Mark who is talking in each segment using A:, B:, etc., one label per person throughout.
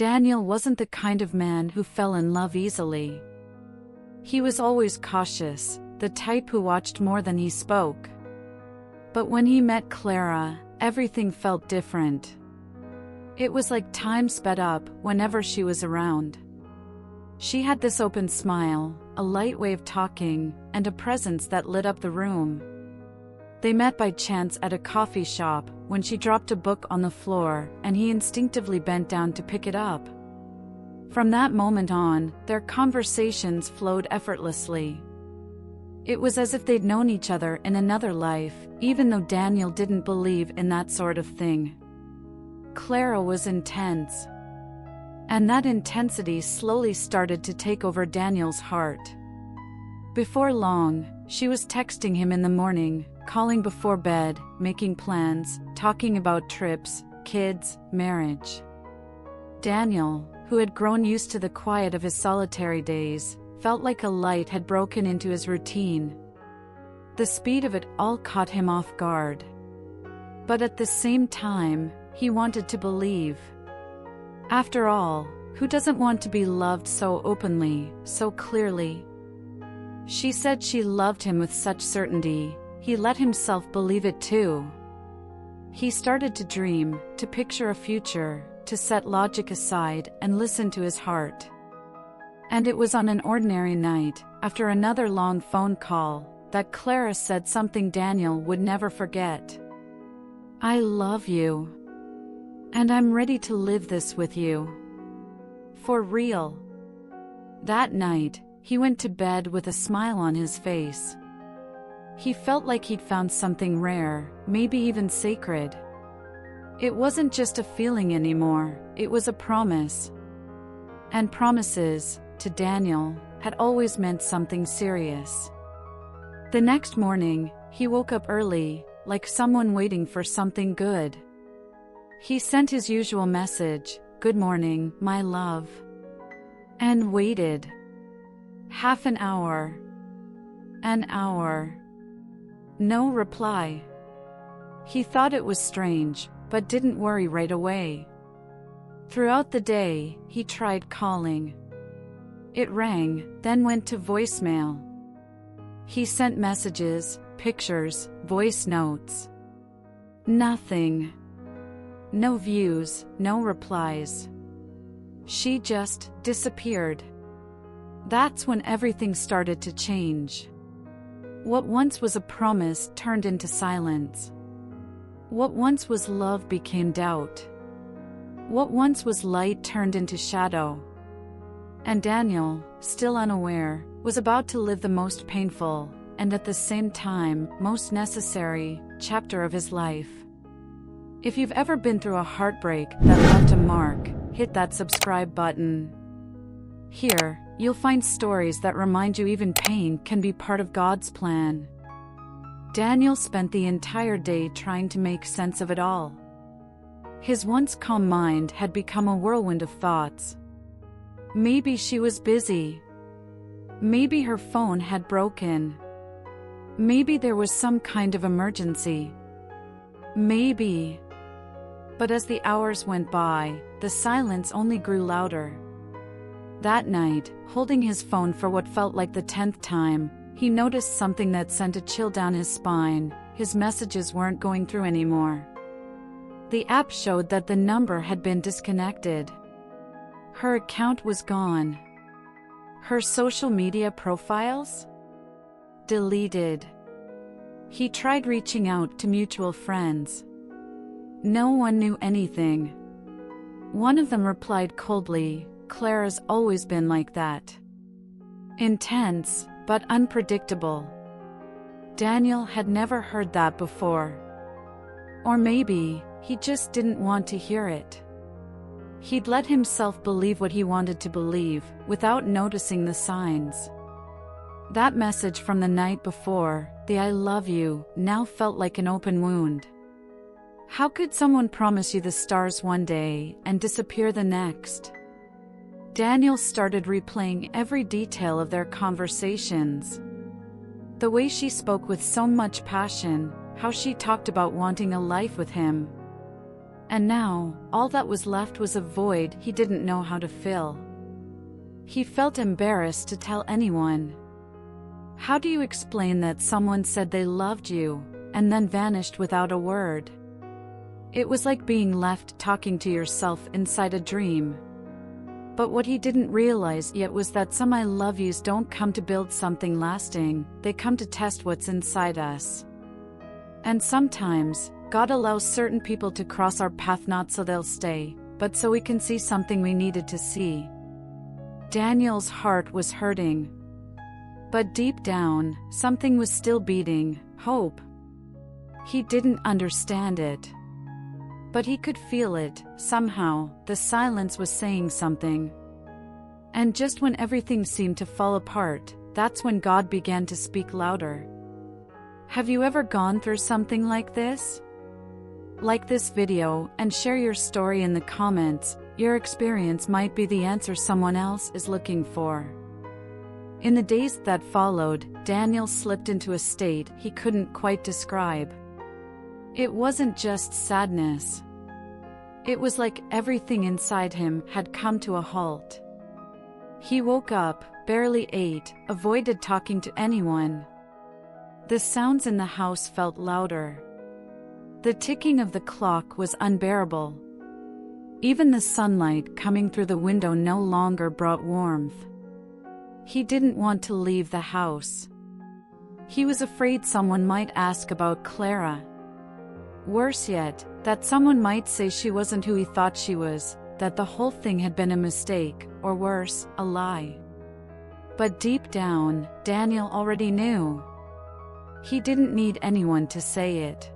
A: Daniel wasn't the kind of man who fell in love easily. He was always cautious, the type who watched more than he spoke. But when he met Clara, everything felt different. It was like time sped up whenever she was around. She had this open smile, a light way of talking, and a presence that lit up the room. They met by chance at a coffee shop when she dropped a book on the floor and he instinctively bent down to pick it up. From that moment on, their conversations flowed effortlessly. It was as if they'd known each other in another life, even though Daniel didn't believe in that sort of thing. Clara was intense. And that intensity slowly started to take over Daniel's heart. Before long, she was texting him in the morning, calling before bed, making plans, talking about trips, kids, marriage. Daniel, who had grown used to the quiet of his solitary days, felt like a light had broken into his routine. The speed of it all caught him off guard. But at the same time, he wanted to believe. After all, who doesn't want to be loved so openly, so clearly? She said she loved him with such certainty, he let himself believe it too. He started to dream, to picture a future, to set logic aside and listen to his heart. And it was on an ordinary night, after another long phone call, that Clara said something Daniel would never forget. "I love you. And I'm ready to live this with you. For real." That night, he went to bed with a smile on his face. He felt like he'd found something rare, maybe even sacred. It wasn't just a feeling anymore, it was a promise. And promises, to Daniel, had always meant something serious. The next morning, he woke up early, like someone waiting for something good. He sent his usual message, "Good morning, my love." And waited. Half an hour. An hour. No reply. He thought it was strange, but didn't worry right away. Throughout the day, he tried calling. It rang, then went to voicemail. He sent messages, pictures, voice notes. Nothing. No views, no replies. She just disappeared. That's when everything started to change. What once was a promise turned into silence. What once was love became doubt. What once was light turned into shadow. And Daniel, still unaware, was about to live the most painful, and at the same time, most necessary, chapter of his life. If you've ever been through a heartbreak that left a mark, hit that subscribe button. Here, you'll find stories that remind you even pain can be part of God's plan. Daniel spent the entire day trying to make sense of it all. His once calm mind had become a whirlwind of thoughts. Maybe she was busy. Maybe her phone had broken. Maybe there was some kind of emergency. Maybe. But as the hours went by, the silence only grew louder. That night, holding his phone for what felt like the 10th time, he noticed something that sent a chill down his spine. His messages weren't going through anymore. The app showed that the number had been disconnected. Her account was gone. Her social media profiles? Deleted. He tried reaching out to mutual friends. No one knew anything. One of them replied coldly, "Clara's always been like that." Intense, but unpredictable. Daniel had never heard that before. Or maybe, he just didn't want to hear it. He'd let himself believe what he wanted to believe, without noticing the signs. That message from the night before, the "I love you," now felt like an open wound. How could someone promise you the stars one day and disappear the next? Daniel started replaying every detail of their conversations. The way she spoke with so much passion, how she talked about wanting a life with him. And now, all that was left was a void he didn't know how to fill. He felt embarrassed to tell anyone. How do you explain that someone said they loved you, and then vanished without a word? It was like being left talking to yourself inside a dream. But what he didn't realize yet was that some I love yous don't come to build something lasting, they come to test what's inside us. And sometimes, God allows certain people to cross our path not so they'll stay, but so we can see something we needed to see. Daniel's heart was hurting. But deep down, something was still beating, hope. He didn't understand it. But he could feel it, somehow, the silence was saying something. And just when everything seemed to fall apart, that's when God began to speak louder. Have you ever gone through something like this? Like this video and share your story in the comments. Your experience might be the answer someone else is looking for. In the days that followed, Daniel slipped into a state he couldn't quite describe. It wasn't just sadness. It was like everything inside him had come to a halt. He woke up, barely ate, avoided talking to anyone. The sounds in the house felt louder. The ticking of the clock was unbearable. Even the sunlight coming through the window no longer brought warmth. He didn't want to leave the house. He was afraid someone might ask about Clara. Worse yet, that someone might say she wasn't who he thought she was, that the whole thing had been a mistake, or worse, a lie. But deep down, Daniel already knew. He didn't need anyone to say it.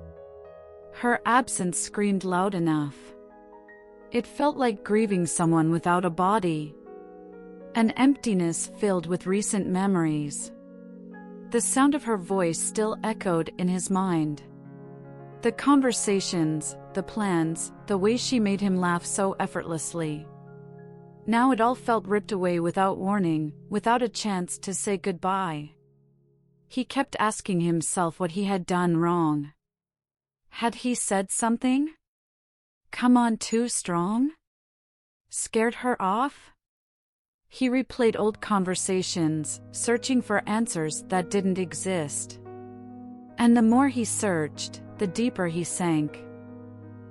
A: Her absence screamed loud enough. It felt like grieving someone without a body. An emptiness filled with recent memories. The sound of her voice still echoed in his mind. The conversations, the plans, the way she made him laugh so effortlessly. Now it all felt ripped away without warning, without a chance to say goodbye. He kept asking himself what he had done wrong. Had he said something? Come on too strong? Scared her off? He replayed old conversations, searching for answers that didn't exist. And the more he searched, the deeper he sank.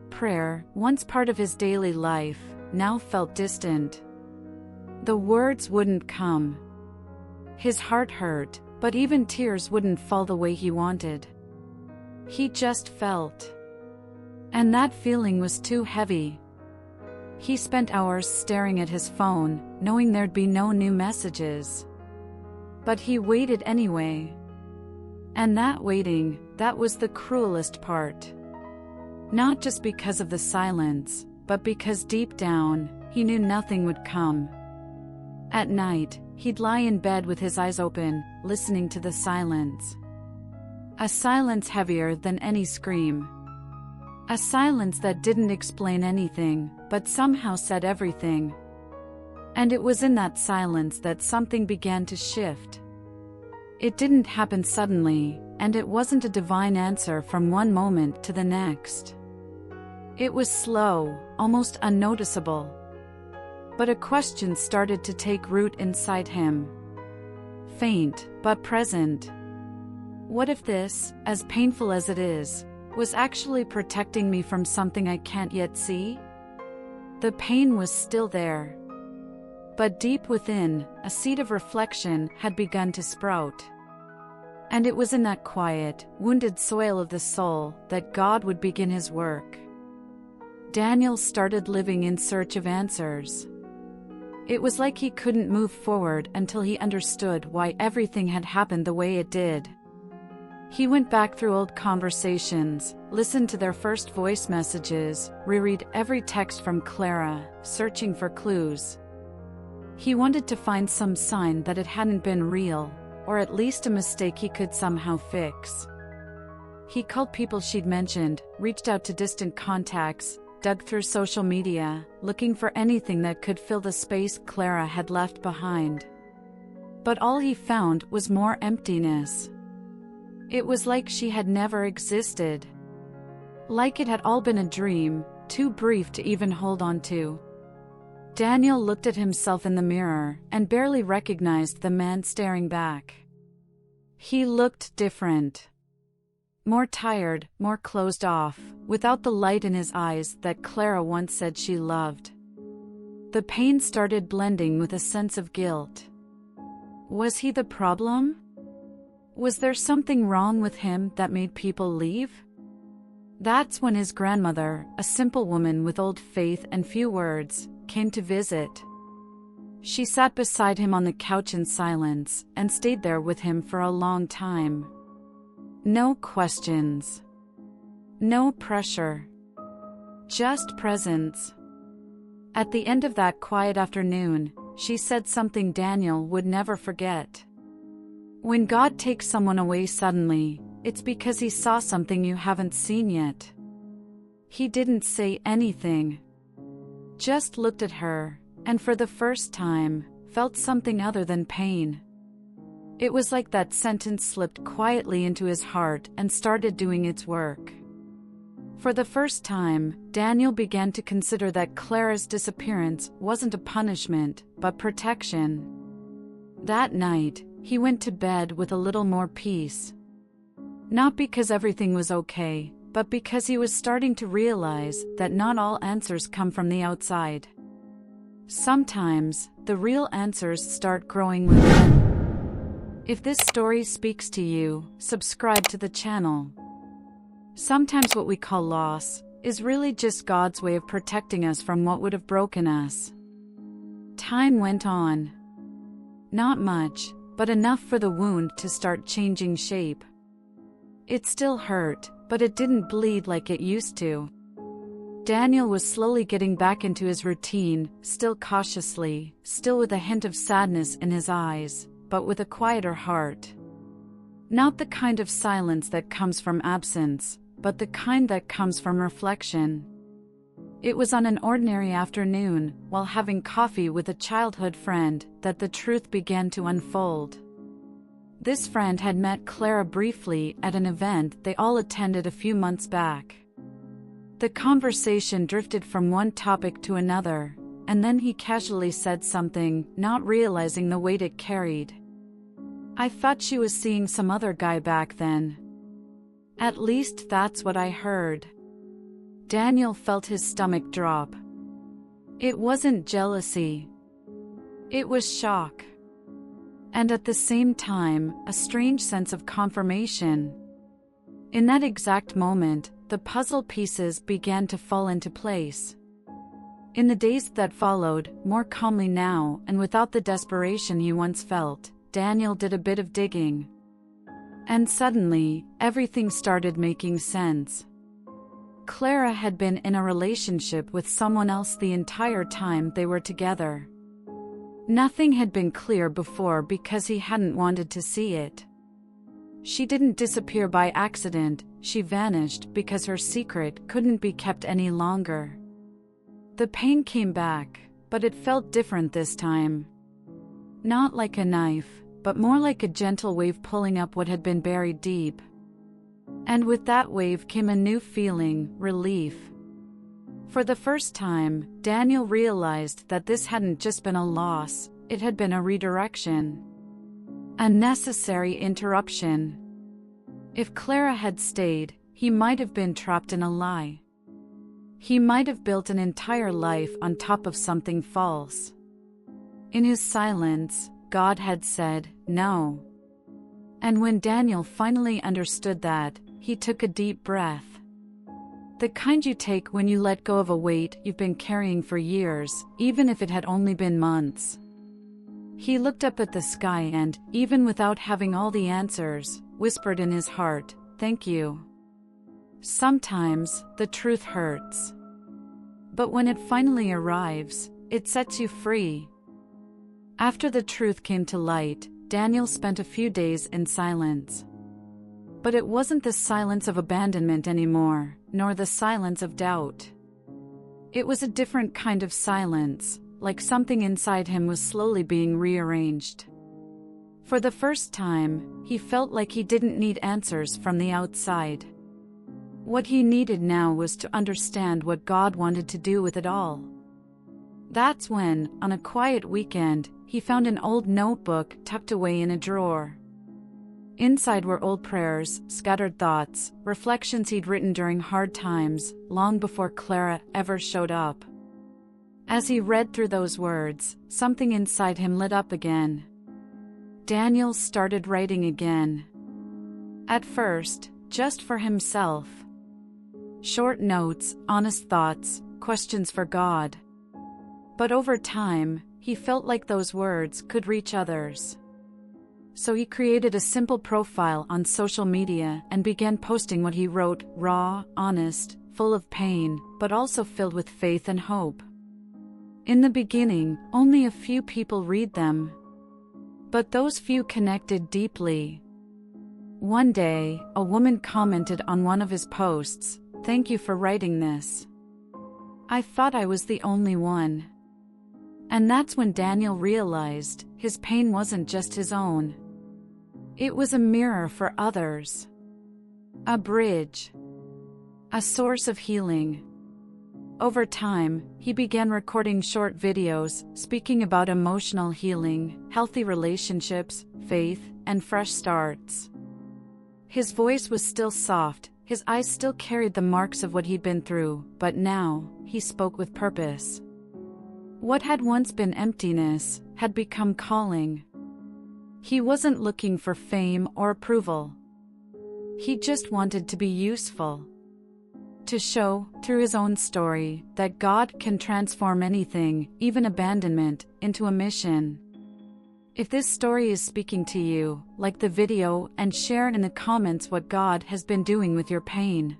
A: Prayer, once part of his daily life, now felt distant. The words wouldn't come. His heart hurt, but even tears wouldn't fall the way he wanted. He just felt. And that feeling was too heavy. He spent hours staring at his phone, knowing there'd be no new messages. But he waited anyway. And that waiting, that was the cruelest part. Not just because of the silence, but because deep down, he knew nothing would come. At night, he'd lie in bed with his eyes open, listening to the silence. A silence heavier than any scream. A silence that didn't explain anything, but somehow said everything. And it was in that silence that something began to shift. It didn't happen suddenly, and it wasn't a divine answer from one moment to the next. It was slow, almost unnoticeable. But a question started to take root inside him. Faint, but present. What if this, as painful as it is, was actually protecting me from something I can't yet see? The pain was still there. But deep within, a seed of reflection had begun to sprout. And it was in that quiet, wounded soil of the soul that God would begin his work. Daniel started living in search of answers. It was like he couldn't move forward until he understood why everything had happened the way it did. He went back through old conversations, listened to their first voice messages, reread every text from Clara, searching for clues. He wanted to find some sign that it hadn't been real, or at least a mistake he could somehow fix. He called people she'd mentioned, reached out to distant contacts, dug through social media, looking for anything that could fill the space Clara had left behind. But all he found was more emptiness. It was like she had never existed. Like it had all been a dream, too brief to even hold on to. Daniel looked at himself in the mirror and barely recognized the man staring back. He looked different. More tired, more closed off, without the light in his eyes that Clara once said she loved. The pain started blending with a sense of guilt. Was he the problem? Was there something wrong with him that made people leave? That's when his grandmother, a simple woman with old faith and few words, came to visit. She sat beside him on the couch in silence and stayed there with him for a long time. No questions. No pressure. Just presence. At the end of that quiet afternoon, she said something Daniel would never forget. When God takes someone away suddenly, it's because he saw something you haven't seen yet. He didn't say anything. Just looked at her, and for the first time, felt something other than pain. It was like that sentence slipped quietly into his heart and started doing its work. For the first time, Daniel began to consider that Clara's disappearance wasn't a punishment, but protection. That night, he went to bed with a little more peace. Not because everything was okay, but because he was starting to realize that not all answers come from the outside. Sometimes, the real answers start growing within. If this story speaks to you, subscribe to the channel. Sometimes what we call loss is really just God's way of protecting us from what would have broken us. Time went on. Not much, but enough for the wound to start changing shape. It still hurt, but it didn't bleed like it used to. Daniel was slowly getting back into his routine, still cautiously, still with a hint of sadness in his eyes, but with a quieter heart. Not the kind of silence that comes from absence, but the kind that comes from reflection. It was on an ordinary afternoon, while having coffee with a childhood friend, that the truth began to unfold. This friend had met Clara briefly at an event they all attended a few months back. The conversation drifted from one topic to another, and then he casually said something, not realizing the weight it carried. "I thought she was seeing some other guy back then. At least that's what I heard." Daniel felt his stomach drop. It wasn't jealousy. It was shock. And at the same time, a strange sense of confirmation. In that exact moment, the puzzle pieces began to fall into place. In the days that followed, more calmly now and without the desperation he once felt, Daniel did a bit of digging. And suddenly, everything started making sense. Clara had been in a relationship with someone else the entire time they were together. Nothing had been clear before because he hadn't wanted to see it. She didn't disappear by accident, she vanished because her secret couldn't be kept any longer. The pain came back, but it felt different this time. Not like a knife, but more like a gentle wave pulling up what had been buried deep. And with that wave came a new feeling, relief. For the first time, Daniel realized that this hadn't just been a loss, it had been a redirection. A necessary interruption. If Clara had stayed, he might have been trapped in a lie. He might have built an entire life on top of something false. In his silence, God had said, no. And when Daniel finally understood that, he took a deep breath. The kind you take when you let go of a weight you've been carrying for years, even if it had only been months. He looked up at the sky and, even without having all the answers, whispered in his heart, "Thank you." Sometimes, the truth hurts. But when it finally arrives, it sets you free. After the truth came to light, Daniel spent a few days in silence. But it wasn't the silence of abandonment anymore, nor the silence of doubt. It was a different kind of silence, like something inside him was slowly being rearranged. For the first time, he felt like he didn't need answers from the outside. What he needed now was to understand what God wanted to do with it all. That's when, on a quiet weekend, he found an old notebook tucked away in a drawer. Inside were old prayers, scattered thoughts, reflections he'd written during hard times, long before Clara ever showed up. As he read through those words, something inside him lit up again. Daniel started writing again. At first, just for himself. Short notes, honest thoughts, questions for God. But over time, he felt like those words could reach others. So he created a simple profile on social media and began posting what he wrote, raw, honest, full of pain, but also filled with faith and hope. In the beginning, only a few people read them. But those few connected deeply. One day, a woman commented on one of his posts, "Thank you for writing this. I thought I was the only one." And that's when Daniel realized his pain wasn't just his own. It was a mirror for others. A bridge. A source of healing. Over time, he began recording short videos, speaking about emotional healing, healthy relationships, faith, and fresh starts. His voice was still soft, his eyes still carried the marks of what he'd been through, but now, he spoke with purpose. What had once been emptiness had become calling. He wasn't looking for fame or approval. He just wanted to be useful. To show, through his own story, that God can transform anything, even abandonment, into a mission. If this story is speaking to you, like the video and share in the comments what God has been doing with your pain.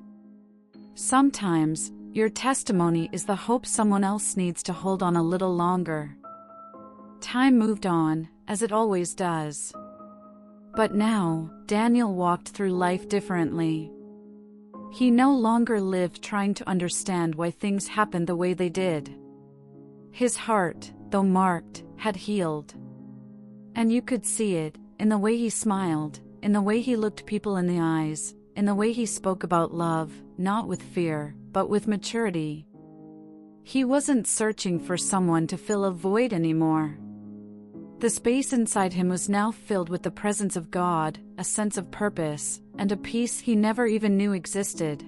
A: Sometimes, your testimony is the hope someone else needs to hold on a little longer. Time moved on, as it always does. But now, Daniel walked through life differently. He no longer lived trying to understand why things happened the way they did. His heart, though marked, had healed. And you could see it, in the way he smiled, in the way he looked people in the eyes, in the way he spoke about love, not with fear, but with maturity. He wasn't searching for someone to fill a void anymore. The space inside him was now filled with the presence of God, a sense of purpose, and a peace he never even knew existed.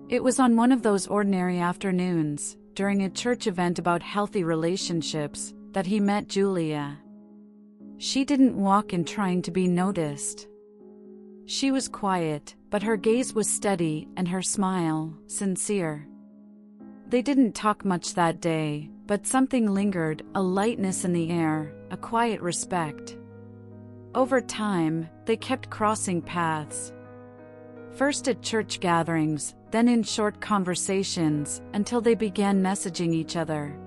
A: It was on one of those ordinary afternoons, during a church event about healthy relationships, that he met Julia. She didn't walk in trying to be noticed. She was quiet, but her gaze was steady and her smile, sincere. They didn't talk much that day, but something lingered, a lightness in the air, a quiet respect. Over time, they kept crossing paths. First at church gatherings, then in short conversations, until they began messaging each other.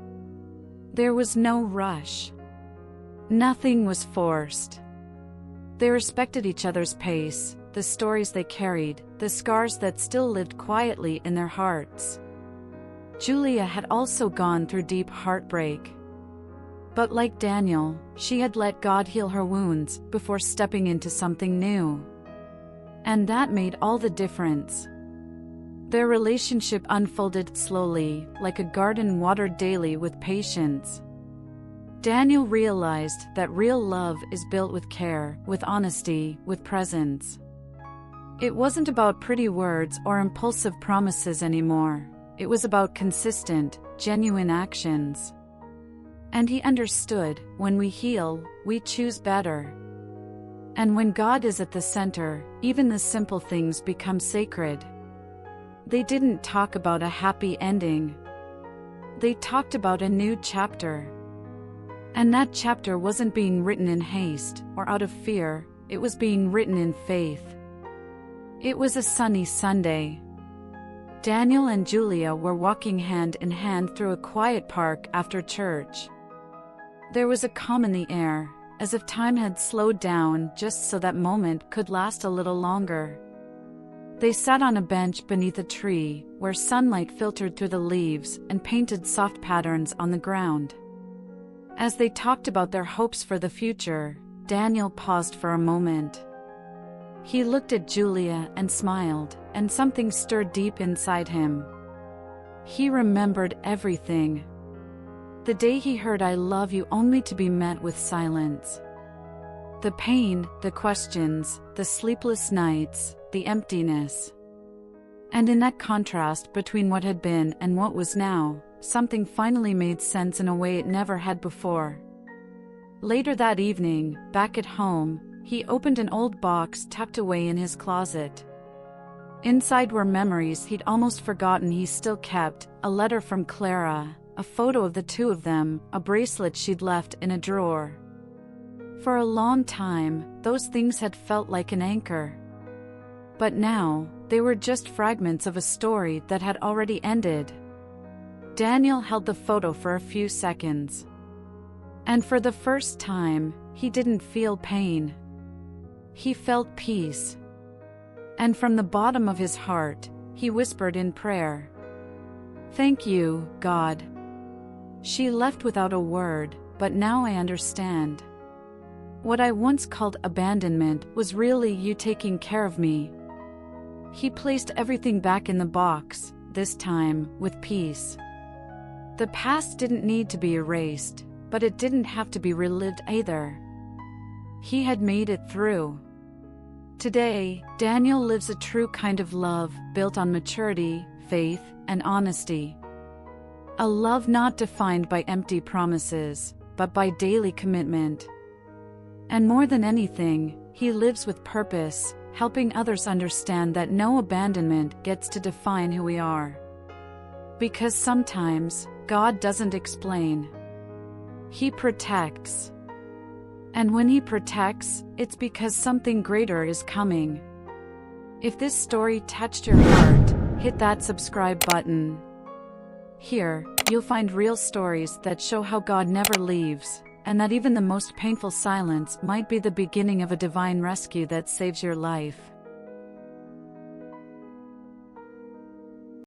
A: There was no rush. Nothing was forced. They respected each other's pace, the stories they carried, the scars that still lived quietly in their hearts. Julia had also gone through deep heartbreak. But like Daniel, she had let God heal her wounds before stepping into something new. And that made all the difference. Their relationship unfolded slowly, like a garden watered daily with patience. Daniel realized that real love is built with care, with honesty, with presence. It wasn't about pretty words or impulsive promises anymore. It was about consistent, genuine actions. And he understood, when we heal, we choose better. And when God is at the center, even the simple things become sacred. They didn't talk about a happy ending. They talked about a new chapter. And that chapter wasn't being written in haste, or out of fear, it was being written in faith. It was a sunny Sunday. Daniel and Julia were walking hand in hand through a quiet park after church. There was a calm in the air, as if time had slowed down just so that moment could last a little longer. They sat on a bench beneath a tree, where sunlight filtered through the leaves and painted soft patterns on the ground. As they talked about their hopes for the future, Daniel paused for a moment. He looked at Julia and smiled, and something stirred deep inside him. He remembered everything. The day he heard "I love you" only to be met with silence. The pain, the questions, the sleepless nights, the emptiness. And in that contrast between what had been and what was now, something finally made sense in a way it never had before. Later that evening, back at home, he opened an old box tucked away in his closet. Inside were memories he'd almost forgotten he still kept, a letter from Clara, a photo of the two of them, a bracelet she'd left in a drawer. For a long time, those things had felt like an anchor. But now, they were just fragments of a story that had already ended. Daniel held the photo for a few seconds. And for the first time, he didn't feel pain. He felt peace. And from the bottom of his heart, he whispered in prayer, "Thank you, God." She left without a word, but now I understand. What I once called abandonment was really you taking care of me. He placed everything back in the box, this time, with peace. The past didn't need to be erased, but it didn't have to be relived either. He had made it through. Today, Daniel lives a true kind of love, built on maturity, faith, and honesty. A love not defined by empty promises, but by daily commitment. And more than anything, he lives with purpose, helping others understand that no abandonment gets to define who we are. Because sometimes, God doesn't explain. He protects. And when he protects, it's because something greater is coming. If this story touched your heart, hit that subscribe button. Here, you'll find real stories that show how God never leaves, and that even the most painful silence might be the beginning of a divine rescue that saves your life.